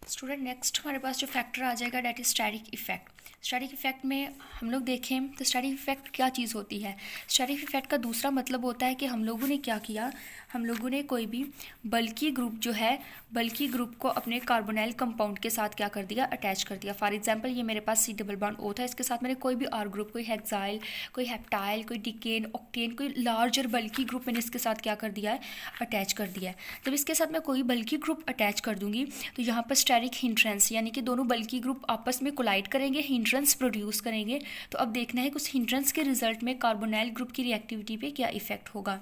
Student next हमारे पास जो factor आ जाएगा that is static effect. Static effect में हम लोग देखें तो स्टैटिक इफेक्ट क्या चीज़ होती है। स्टैटिक इफेक्ट का दूसरा मतलब होता है कि हम लोगों ने क्या किया, हम लोगों ने कोई भी बल्की ग्रुप जो है, बल्की ग्रुप को अपने कार्बोनाइल कंपाउंड के साथ क्या कर दिया, अटैच कर दिया। फॉर एग्जांपल ये मेरे पास सी डबल बॉन्ड ओ था, इसके साथ मैंने कोई भी आर ग्रुप, कोई हेक्साइल, कोई हेप्टाइल, कोई डिकेन, ऑक्टेन, कोई लार्जर बल्की ग्रुप मैंने इसके साथ क्या कर दिया है, अटैच कर दिया है। जब इसके साथ मैं कोई बल्की ग्रुप अटैच कर दूंगी तो यहाँ पर स्टेरिक हिंड्रेंस यानी कि दोनों बल्की ग्रुप आपस में कोलाइड करेंगे, हिंड्रेंस प्रोड्यूस करेंगे। तो अब देखना है कि उस हिंड्रेंस के रिजल्ट में कार्बोनाइल ग्रुप की रिएक्टिविटी पे क्या इफेक्ट होगा।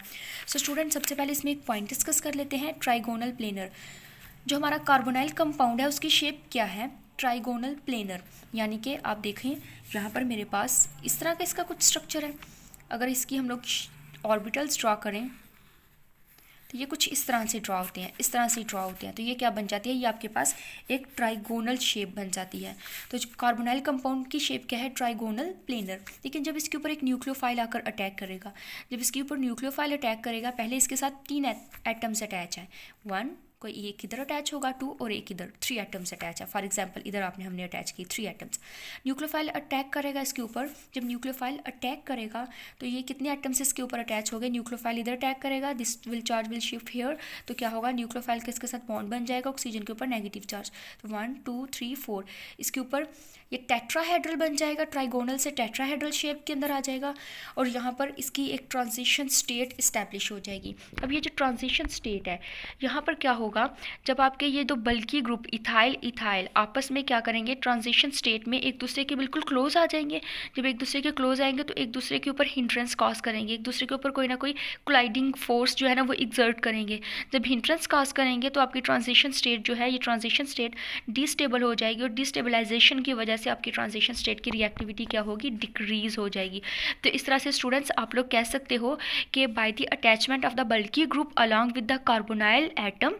सो स्टूडेंट सबसे पहले इसमें एक पॉइंट डिस्कस कर लेते हैं, ट्राइगोनल प्लेनर। जो हमारा कार्बोनाइल कंपाउंड है उसकी शेप क्या है, ट्राइगोनल प्लेनर। यानी कि आप देखें यहाँ पर मेरे पास इस तरह का इसका कुछ स्ट्रक्चर है। अगर इसकी हम लोग ऑर्बिटल्स ड्रॉ करें तो ये कुछ इस तरह से ड्रॉ होते हैं, इस तरह से ड्रॉ होते हैं। तो ये क्या बन जाती है, ये आपके पास एक ट्राइगोनल शेप बन जाती है। तो कार्बोनाइल कंपाउंड की शेप क्या है, ट्राइगोनल प्लेनर। लेकिन जब इसके ऊपर एक न्यूक्लियोफाइल आकर अटैक करेगा, जब इसके ऊपर न्यूक्लियोफाइल अटैक करेगा, पहले इसके साथ 3 एटम्स अटैच हैं। 1 कोई एक इधर अटैच होगा, 2 और एक इधर, 3 एटम्स अटैच है। फॉर एग्जांपल इधर हमने अटैच की 3 एटम्स। न्यूक्लियोफाइल अटैक करेगा इसके ऊपर। जब न्यूक्लियोफाइल अटैक करेगा तो ये कितने एटम्स इसके ऊपर अटैच हो गए, न्यूक्लियोफाइल इधर अटैक करेगा, this will charge will shift here. तो क्या होगा, न्यूक्लियोफाइल के इसके साथ बॉन्ड बन जाएगा, ऑक्सीजन के ऊपर नेगेटिव चार्ज। तो 1 2 3 4 इसके ऊपर ये टेट्राहेड्रल बन जाएगा, ट्राइगोनल से टेट्राहेड्रल शेप के अंदर आ जाएगा। और यहाँ पर इसकी एक ट्रांजिशन स्टेट इस्टेब्लिश हो जाएगी। अब ये जो ट्रांजिशन स्टेट है, यहाँ पर क्या होगा, जब आपके ये दो बल्की ग्रुप इथाइल इथाइल आपस में क्या करेंगे, ट्रांजिशन स्टेट में एक दूसरे के बिल्कुल क्लोज आ जाएंगे। जब एक दूसरे के क्लोज आएंगे तो एक दूसरे के ऊपर हिंड्रेंस कॉज करेंगे, एक दूसरे के ऊपर कोई ना कोई कोलाइडिंग फोर्स जो है ना वो एग्जर्ट करेंगे। जब हिंड्रेंस कॉज करेंगे तो आपकी ट्रांजिशन स्टेट जो है, ये ट्रांजिशन स्टेट डिस्टेबल हो जाएगी और डिस्टेबलाइजेशन की वजह से आपकी ट्रांजिशन स्टेट की रिएक्टिविटी क्या होगी, डिक्रीज हो जाएगी। तो इस तरह से स्टूडेंट्स आप लोग कह सकते हो कि by the attachment of the bulky group along with the carbonyl atom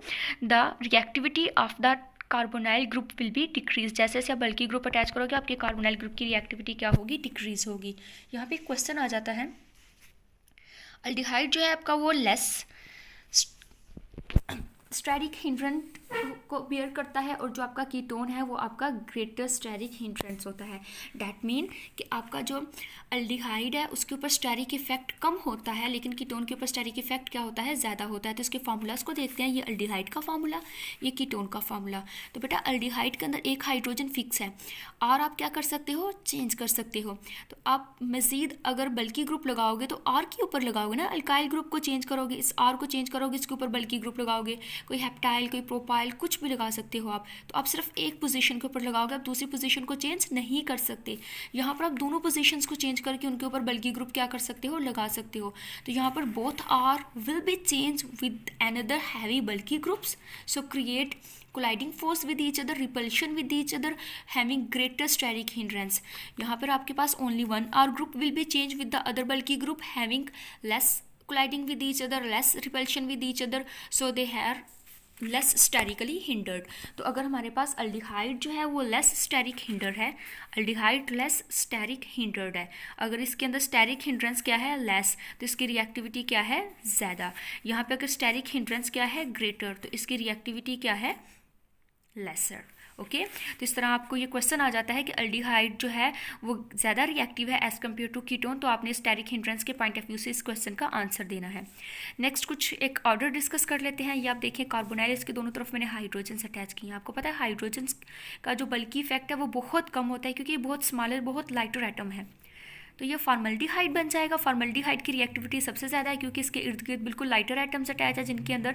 the reactivity of the carbonyl group will be decrease. जैसे जैसे आप बल्की ग्रुप अटैच करोगे आपके कार्बोनाइल ग्रुप की रिएक्टिविटी क्या होगी, डिक्रीज होगी। यहाँ पे एक क्वेश्चन आ जाता है, अल्डिहाइड जो है आपका वो लेस स्टेरिक हिंड्रेंस को बियर करता है और जो आपका कीटोन है वो आपका ग्रेटर स्टेरिक हिंड्रेंस होता है। डैट मीन कि आपका जो अल्डिहाइड है उसके ऊपर स्टेरिक इफेक्ट कम होता है, लेकिन कीटोन के ऊपर स्टेरिक इफेक्ट क्या होता है, ज़्यादा होता है। तो इसके फार्मूलाज को देखते हैं, ये अल्डिहाइड का फार्मूला, ये कीटोन का फार्मूला। तो बेटा अल्डिहाइड के अंदर एक हाइड्रोजन फिक्स है और आप क्या कर सकते हो, चेंज कर सकते हो। तो आप मज़ीद अगर बल्की ग्रुप लगाओगे तो आर के ऊपर लगाओगे ना, अल्काइल ग्रुप को चेंज करोगे, इस आर को चेंज करोगे, इसके ऊपर बल्की ग्रुप लगाओगे, कोई हेप्टाइल कोई प्रोपाइल कुछ भी लगा सकते हो आप। तो आप सिर्फ एक पोजीशन के ऊपर लगाओगे, आप दूसरी पोजीशन को चेंज नहीं कर सकते। यहाँ पर आप दोनों पोजीशंस को चेंज करके उनके ऊपर बल्की ग्रुप क्या कर सकते हो, लगा सकते हो। तो यहाँ पर both R will be change with another heavy bulky groups, so create colliding force with each other, repulsion with each other, having greater steric hindrance. यहाँ पर आपके पास only one R group will be changed with the other bulky group having less colliding with each other, less repulsion with each other, so they are less sterically hindered. तो अगर हमारे पास aldehyde जो है वो less steric hinder है, aldehyde less steric hindered है, अगर इसके अंदर स्टेरिक हिंड्रेंस क्या है, लेस, तो इसकी रिएक्टिविटी क्या है, ज़्यादा। यहाँ पे अगर स्टेरिक हिंड्रेंस क्या है, ग्रेटर, तो इसकी रिएक्टिविटी क्या है, लेसर। ओके तो इस तरह आपको ये क्वेश्चन आ जाता है कि अल्डिहाइड जो है वो ज़्यादा रिएक्टिव है एज़ कम्पेयर टू कीटोन। तो आपने स्टेरिक हिंड्रेंस के पॉइंट ऑफ व्यू से इस क्वेश्चन का आंसर देना है। नेक्स्ट कुछ एक ऑर्डर डिस्कस कर लेते हैं। ये आप देखिए कार्बोनाइल, इसके दोनों तरफ मैंने हाइड्रोजन अटैच किए हैं। आपको पता है हाइड्रोजन का जो बल्की इफेक्ट है वो बहुत कम होता है क्योंकि ये बहुत स्मॉलर, बहुत लाइटर एटम है। तो ये फॉर्मल्डिहाइड बन जाएगा। फॉर्मल्डिहाइड की रिएक्टिविटी सबसे ज़्यादा है क्योंकि इसके इर्द गिर्द बिल्कुल लाइटर एटम्स अटैच है जिनके अंदर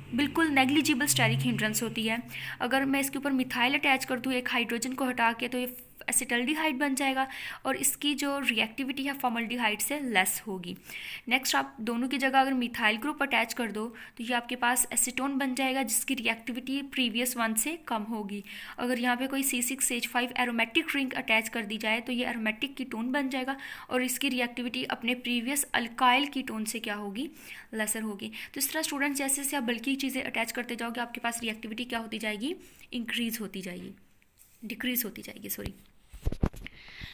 बिल्कुल नेग्लिजिबल स्टेरिक हिंड्रेंस होती है। अगर मैं इसके ऊपर मिथाइल अटैच कर दूँ एक हाइड्रोजन को हटा के तो ये एसिटल्डिहाइड बन जाएगा और इसकी जो रिएक्टिविटी है फॉर्मल्डिहाइड से लेस होगी। नेक्स्ट आप दोनों की जगह अगर मिथाइल ग्रुप अटैच कर दो तो ये आपके पास एसीटोन बन जाएगा जिसकी रिएक्टिविटी प्रीवियस वन से कम होगी। अगर यहाँ पे कोई C6H5 एरोमेटिक रिंग अटैच कर दी जाए तो ये एरोमेटिक कीटोन बन जाएगा और इसकी रिएक्टिविटी अपने प्रीवियस अल्काइल कीटोन से क्या होगी, लेसर होगी। तो इस तरह स्टूडेंट्स जैसे जैसे आप बल्कि चीज़ें अटैच करते जाओगे आपके पास रिएक्टिविटी क्या होती जाएगी, इंक्रीज होती जाएगी, डिक्रीज होती जाएगी, सॉरी।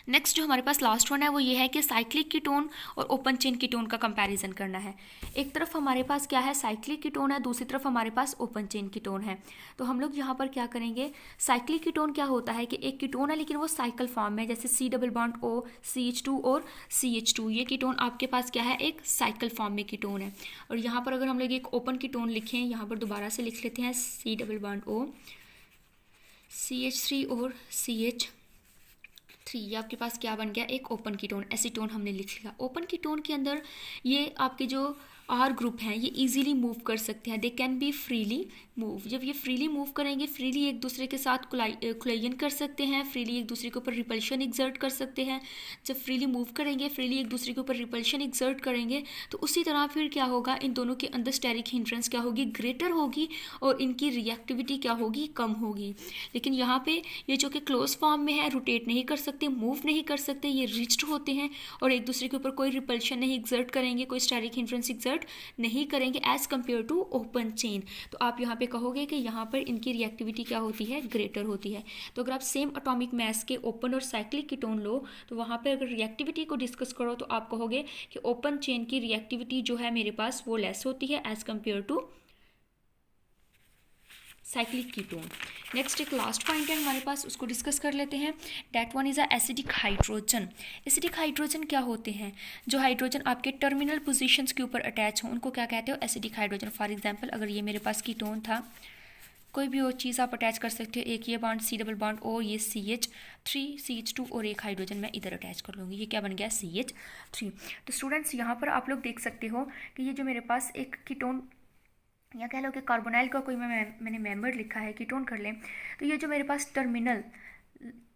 नेक्स्ट जो हमारे पास लास्ट वन है वो ये है कि साइक्लिक कीटोन और ओपन चेन कीटोन का कंपैरिजन करना है। एक तरफ हमारे पास क्या है, साइक्लिक कीटोन है, दूसरी तरफ हमारे पास ओपन चेन कीटोन है। तो हम लोग यहाँ पर क्या करेंगे, साइक्लिक कीटोन क्या होता है कि एक कीटोन है लेकिन वो साइकिल फॉर्म में, जैसे C double bond O CH2 और CH2, ये कीटोन आपके पास क्या है, एक साइकिल फॉर्म में कीटोन है। और यहाँ पर अगर हम लोग एक ओपन कीटोन लिखें, यहाँ पर दोबारा से लिख लेते हैं C double bond O CH3 और CH3, ये आपके पास क्या बन गया, एक ओपन कीटोन, एसीटोन हमने लिख लिया। ओपन कीटोन के अंदर ये आपके जो आर ग्रुप हैं ये इजीली मूव कर सकते हैं, they can be freely move. जब ये फ्रीली मूव करेंगे, फ्रीली एक दूसरे के साथ कोलाइजन कर सकते हैं, फ्रीली एक दूसरे के ऊपर रिपल्शन एक्सर्ट कर सकते हैं। जब फ्रीली मूव करेंगे, फ्रीली एक दूसरे के ऊपर रिपल्शन एक्सर्ट करेंगे, तो उसी तरह फिर क्या होगा, इन दोनों के अंदर स्टेरिक हिंड्रेंस क्या होगी, ग्रेटर होगी, और इनकी रिएक्टिविटी क्या होगी, कम होगी। लेकिन यहाँ पे ये जो कि क्लोज फॉर्म में है, रोटेट नहीं कर सकते, मूव नहीं कर सकते, ये रिज्ड होते हैं और एक दूसरे के ऊपर कोई रिपल्शन नहीं एक्सर्ट करेंगे, कोई स्टेरिक हिंड्रेंस एक्सर्ट नहीं करेंगे as compare to open chain. तो आप यहाँ पे कहोगे कि यहाँ पर इनकी रिएक्टिविटी क्या होती है, ग्रेटर होती है। तो अगर आप सेम एटॉमिक मास के ओपन और साइक्लिक कीटोन लो, तो वहाँ पे अगर रिएक्टिविटी को डिस्कस करो तो आप कहोगे कि ओपन चेन की रिएक्टिविटी जो है मेरे पास वो लेस होती है as compare to cyclic ketone. Next एक लास्ट पॉइंट है हमारे पास, उसको डिस्कस कर लेते हैं। That one is a acidic hydrogen. Acidic hydrogen क्या होते हैं, जो हाइड्रोजन आपके टर्मिनल पोजीशंस के ऊपर अटैच हों उनको क्या कहते हो, एसिडिक हाइड्रोजन। फॉर एग्जांपल अगर ये मेरे पास कीटोन था, कोई भी और चीज़ आप अटैच कर सकते हो, एक ये bond C double bond O, ये CH3 CH2 और एक हाइड्रोजन मैं इधर अटैच कर लूँगी, ये क्या बन गया, CH3। तो स्टूडेंट्स यहाँ पर आप लोग देख सकते हो कि ये जो मेरे पास एक कीटोन, या कह लो कि कार्बोनाइल का कोई मैंने मेंबर लिखा है, कीटोन कर लें, तो ये जो मेरे पास टर्मिनल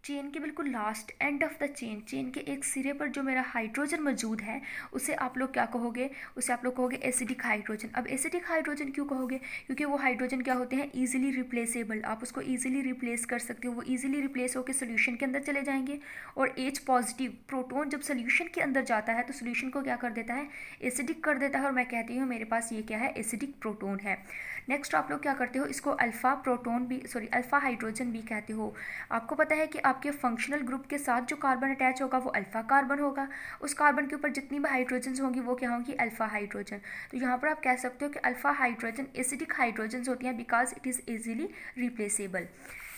चेन के बिल्कुल last end of the chain के एक सिरे पर जो मेरा हाइड्रोजन मौजूद है, उसे आप लोग क्या कहोगे, उसे आप लोग कहोगे एसिडिक हाइड्रोजन। अब एसिडिक हाइड्रोजन क्यों कहोगे, क्योंकि वो हाइड्रोजन क्या होते हैं, ईजिली रिप्लेसेबल, आप उसको ईजिली रिप्लेस कर सकते हो, वो ईजिली रिप्लेस होकर सोल्यूशन के अंदर चले जाएंगे। और H पॉजिटिव प्रोटोन जब सोल्यूशन के अंदर जाता है तो सोल्यूशन को क्या कर देता है, एसिडिक कर देता है, और मैं कहती हूँ मेरे पास ये क्या है, एसिडिक प्रोटोन है। नेक्स्ट आप लोग क्या करते हो, इसको अल्फ़ा प्रोटोन भी, सॉरी अल्फ़ा हाइड्रोजन भी कहते हो। आपको पता है कि आपके फंक्शनल ग्रुप के साथ जो कार्बन अटैच होगा वो अल्फ़ा कार्बन होगा, उस कार्बन के ऊपर जितनी भी हाइड्रोजन्स होंगी वो क्या होंगी, अल्फ़ा हाइड्रोजन। तो यहाँ पर आप कह सकते हो कि अल्फ़ा हाइड्रोजन एसिडिक हाइड्रोजन्स होती हैं because it is easily replaceable.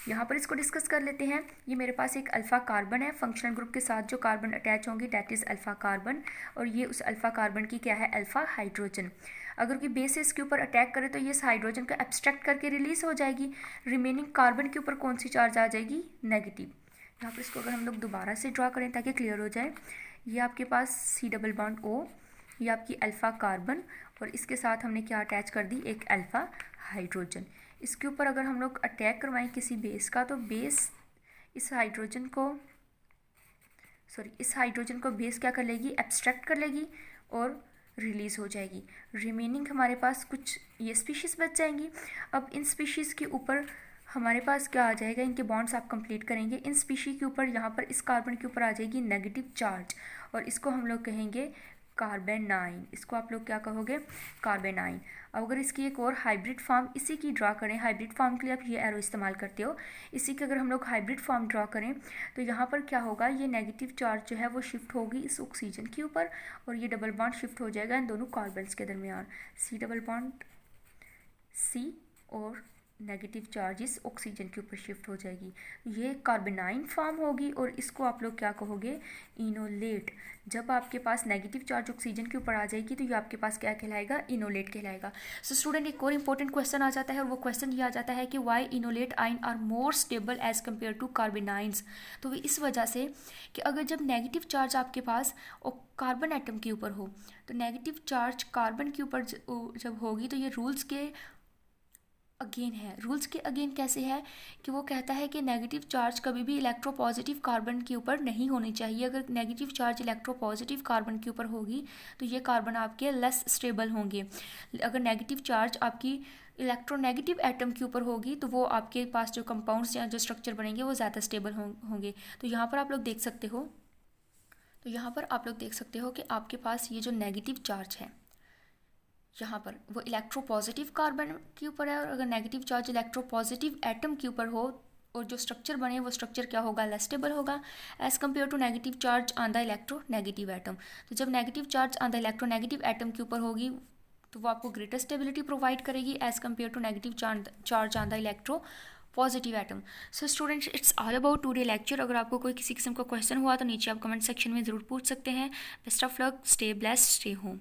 यहाँ पर इसको डिस्कस कर लेते हैं। ये मेरे पास एक अल्फ़ा कार्बन है, फंक्शनल ग्रुप के साथ जो कार्बन अटैच होंगी दैट इज़ अल्फ़ा कार्बन, और ये उस अल्फ़ा कार्बन की क्या है, अल्फ़ा हाइड्रोजन। अगर कोई बेस इसके ऊपर अटैक करे तो ये इस हाइड्रोजन को एब्स्ट्रैक्ट करके रिलीज हो जाएगी, रिमेनिंग कार्बन के ऊपर कौन सी चार्ज आ जाएगी, नेगेटिव। यहाँ पर इसको अगर हम लोग दोबारा से ड्रा करें ताकि क्लियर हो जाए, ये आपके पास C डबल बॉन्ड O, ये आपकी अल्फ़ा कार्बन, और इसके साथ हमने क्या अटैच कर दी, एक अल्फ़ा हाइड्रोजन। इसके ऊपर अगर हम लोग अटैक करवाएं किसी बेस का, तो बेस इस हाइड्रोजन को बेस क्या कर लेगी, एब्स्ट्रैक्ट कर लेगी और रिलीज़ हो जाएगी। रिमेनिंग हमारे पास कुछ ये स्पीशीज़ बच जाएंगी। अब इन स्पीशीज़ के ऊपर हमारे पास क्या आ जाएगा, इनके बॉन्ड्स आप कंप्लीट करेंगे, इन स्पीशी के ऊपर यहाँ पर इस कार्बन के ऊपर आ जाएगी नेगेटिव चार्ज, और इसको हम लोग कहेंगे कार्बेनाइन। इसको आप लोग क्या कहोगे, कार्बेनाइन। अब अगर इसकी एक और हाइब्रिड फॉर्म इसी की ड्रा करें, हाइब्रिड फॉर्म के लिए आप ये एरो इस्तेमाल करते हो, इसी के अगर हम लोग हाइब्रिड फॉर्म ड्रा करें तो यहाँ पर क्या होगा, ये नेगेटिव चार्ज जो है वो शिफ्ट होगी इस ऑक्सीजन के ऊपर, और ये डबल बॉन्ड शिफ्ट हो जाएगा इन दोनों कार्बन्स के दरमियान, C डबल बॉन्ड C, और नेगेटिव चार्ज इस ऑक्सीजन के ऊपर शिफ्ट हो जाएगी। ये कार्बेनाइन फॉर्म होगी, और इसको आप लोग क्या कहोगे, इनोलेट। जब आपके पास नेगेटिव चार्ज ऑक्सीजन के ऊपर आ जाएगी तो ये आपके पास क्या कहलाएगा, इनोलेट कहलाएगा। सो स्टूडेंट एक और इंपॉर्टेंट क्वेश्चन आ जाता है, और वो क्वेश्चन ये आ जाता है कि why enolate ions are more stable as compared to carbanions. तो इस वजह से कि अगर जब नेगेटिव चार्ज आपके पास कार्बन एटम के ऊपर हो, तो नेगेटिव चार्ज कार्बन के ऊपर जब होगी तो ये रूल्स के अगेन है। रूल्स के अगेन कैसे है कि वो कहता है कि नेगेटिव चार्ज कभी भी इलेक्ट्रोपॉजिटिव कार्बन के ऊपर नहीं होनी चाहिए। अगर नेगेटिव चार्ज इलेक्ट्रोपॉजिटिव कार्बन के ऊपर होगी तो ये कार्बन आपके लेस स्टेबल होंगे। अगर नेगेटिव चार्ज आपकी इलेक्ट्रोनेगेटिव एटम के ऊपर होगी तो वो आपके पास जो कंपाउंड्स या जो स्ट्रक्चर बनेंगे वो ज़्यादा स्टेबल होंगे। तो यहाँ पर आप लोग देख सकते हो कि आपके पास ये जो नेगेटिव चार्ज है यहाँ पर वो इलेक्ट्रोपॉजिटिव कार्बन के ऊपर है, और अगर नेगेटिव चार्ज इलेक्ट्रोपॉजिटिव एटम के ऊपर हो और जो स्ट्रक्चर बने वो स्ट्रक्चर क्या होगा, लेस स्टेबल होगा as compare to negative charge on the electronegative atom. तो जब negative charge on the electronegative atom के ऊपर होगी तो वो आपको ग्रेटर स्टेबिलिटी प्रोवाइड करेगी as compare to negative charge on the electropositive atom. So students, it's all about today lecture. अगर आपको कोई किसी किस्म का क्वेश्चन हुआ तो नीचे आप कमेंट सेक्शन में ज़रूर पूछ सकते हैं। Best of luck, stay blessed, stay home.